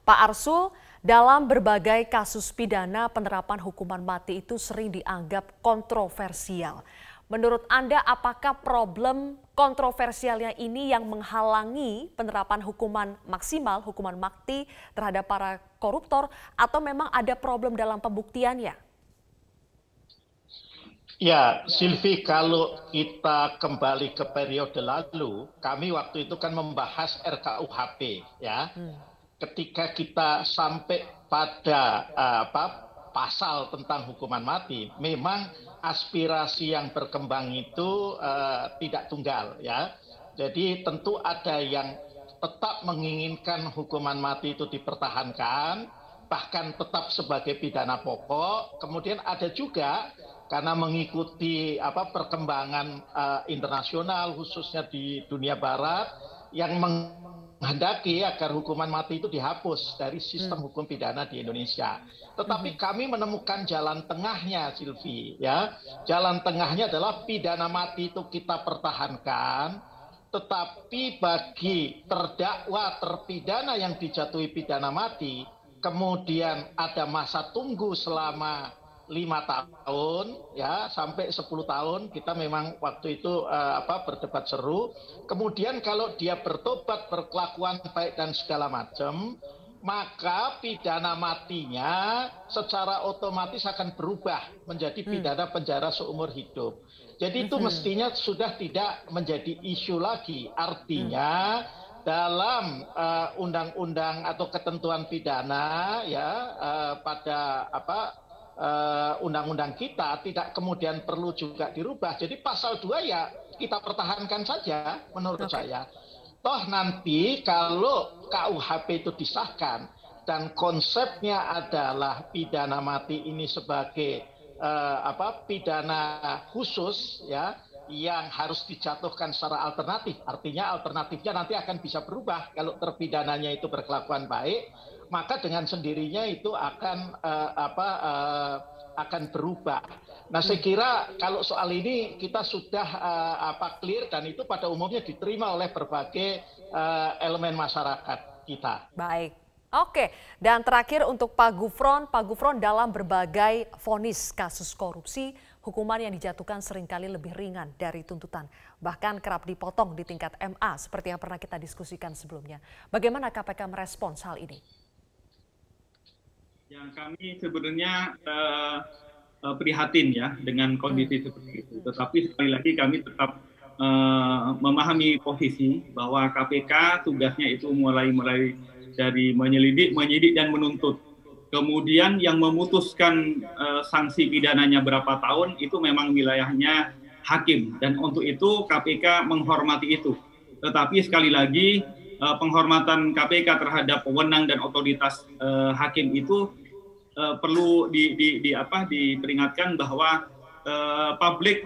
Pak Arsul, dalam berbagai kasus pidana penerapan hukuman mati itu sering dianggap kontroversial. Menurut Anda, apakah problem kontroversialnya ini yang menghalangi penerapan hukuman maksimal, hukuman mati terhadap para koruptor, atau memang ada problem dalam pembuktiannya? Ya, Silvi, kalau kita kembali ke periode lalu, kami waktu itu kan membahas RKUHP, ya. Ketika kita sampai pada pasal tentang hukuman mati, memang aspirasi yang berkembang itu tidak tunggal, ya. Jadi tentu ada yang tetap menginginkan hukuman mati itu dipertahankan, bahkan tetap sebagai pidana pokok. Kemudian ada juga karena mengikuti perkembangan internasional, khususnya di dunia barat, yang menghendaki agar hukuman mati itu dihapus dari sistem hukum pidana di Indonesia. Tetapi kami menemukan jalan tengahnya, Silvi. Ya, jalan tengahnya adalah pidana mati itu kita pertahankan, tetapi bagi terdakwa terpidana yang dijatuhi pidana mati, kemudian ada masa tunggu selama 5 tahun ya sampai 10 tahun. Kita memang waktu itu berdebat seru. Kemudian kalau dia bertobat, berkelakuan baik dan segala macam, maka pidana matinya secara otomatis akan berubah menjadi pidana penjara seumur hidup. Jadi itu mestinya sudah tidak menjadi isu lagi. Artinya dalam undang-undang atau ketentuan pidana ya pada undang-undang kita tidak kemudian perlu juga dirubah. Jadi pasal 2 ya kita pertahankan saja menurut saya. Toh nanti kalau KUHP itu disahkan dan konsepnya adalah pidana mati ini sebagai pidana khusus ya yang harus dijatuhkan secara alternatif. Artinya alternatifnya nanti akan bisa berubah. Kalau terpidananya itu berkelakuan baik, maka dengan sendirinya itu akan berubah. Nah, saya kira kalau soal ini kita sudah clear, dan itu pada umumnya diterima oleh berbagai elemen masyarakat kita. Baik. Oke, dan terakhir untuk Pak Gufron dalam berbagai vonis kasus korupsi, hukuman yang dijatuhkan seringkali lebih ringan dari tuntutan. Bahkan kerap dipotong di tingkat MA seperti yang pernah kita diskusikan sebelumnya. Bagaimana KPK merespons hal ini? Yang kami sebenarnya prihatin ya dengan kondisi seperti itu. Tetapi sekali lagi kami tetap memahami posisi bahwa KPK tugasnya itu mulai dari menyidik dan menuntut. Kemudian yang memutuskan sanksi pidananya berapa tahun itu memang wilayahnya hakim, dan untuk itu KPK menghormati itu. Tetapi sekali lagi penghormatan KPK terhadap wewenang dan otoritas hakim itu perlu diperingatkan bahwa publik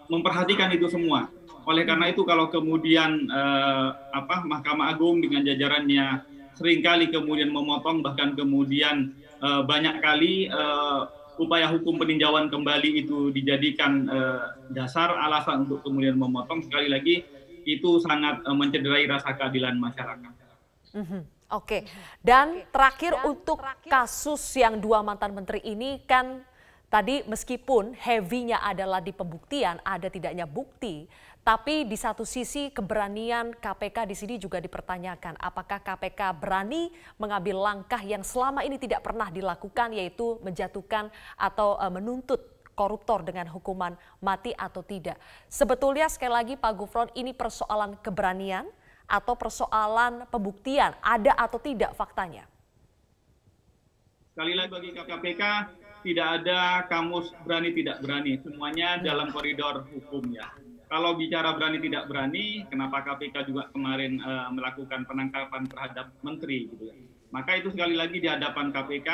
memperhatikan itu semua. Oleh karena itu kalau kemudian Mahkamah Agung dengan jajarannya seringkali kemudian memotong, bahkan kemudian banyak kali upaya hukum peninjauan kembali itu dijadikan dasar alasan untuk kemudian memotong, sekali lagi itu sangat mencederai rasa keadilan masyarakat. Oke, dan terakhir untuk kasus yang 2 mantan menteri ini, kan tadi meskipun heavy-nya adalah di pembuktian, ada tidaknya bukti, tapi di satu sisi keberanian KPK di sini juga dipertanyakan. Apakah KPK berani mengambil langkah yang selama ini tidak pernah dilakukan, yaitu menjatuhkan atau menuntut koruptor dengan hukuman mati atau tidak? Sebetulnya sekali lagi Pak Gufron, ini persoalan keberanian atau persoalan pembuktian, ada atau tidak faktanya? Sekali lagi bagi KPK tidak ada kamus berani tidak berani, semuanya dalam koridor hukum ya. Kalau bicara berani tidak berani, kenapa KPK juga kemarin melakukan penangkapan terhadap menteri gitu ya. Maka itu sekali lagi di hadapan KPK,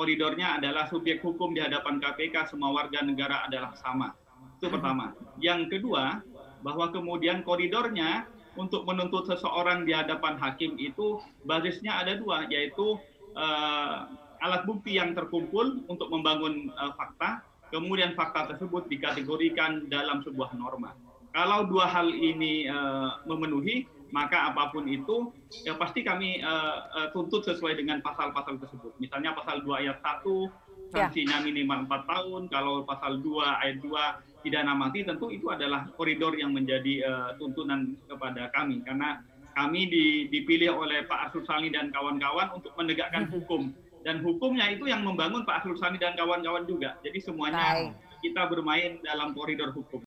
koridornya adalah subjek hukum di hadapan KPK, semua warga negara adalah sama. Itu pertama. Yang kedua, bahwa kemudian koridornya untuk menuntut seseorang di hadapan hakim itu basisnya ada 2, yaitu alat bukti yang terkumpul untuk membangun fakta, kemudian fakta tersebut dikategorikan dalam sebuah norma. Kalau 2 hal ini memenuhi, maka apapun itu ya pasti kami tuntut sesuai dengan pasal-pasal tersebut. Misalnya pasal 2 ayat 1 sanksinya minimal 4 tahun, kalau pasal 2 ayat 2 pidana mati, tentu itu adalah koridor yang menjadi tuntunan kepada kami, karena kami dipilih oleh Pak Arsul Sani dan kawan-kawan untuk menegakkan hukum, dan hukumnya itu yang membangun Pak Arsul Sani dan kawan-kawan juga. Jadi semuanya kita bermain dalam koridor hukum.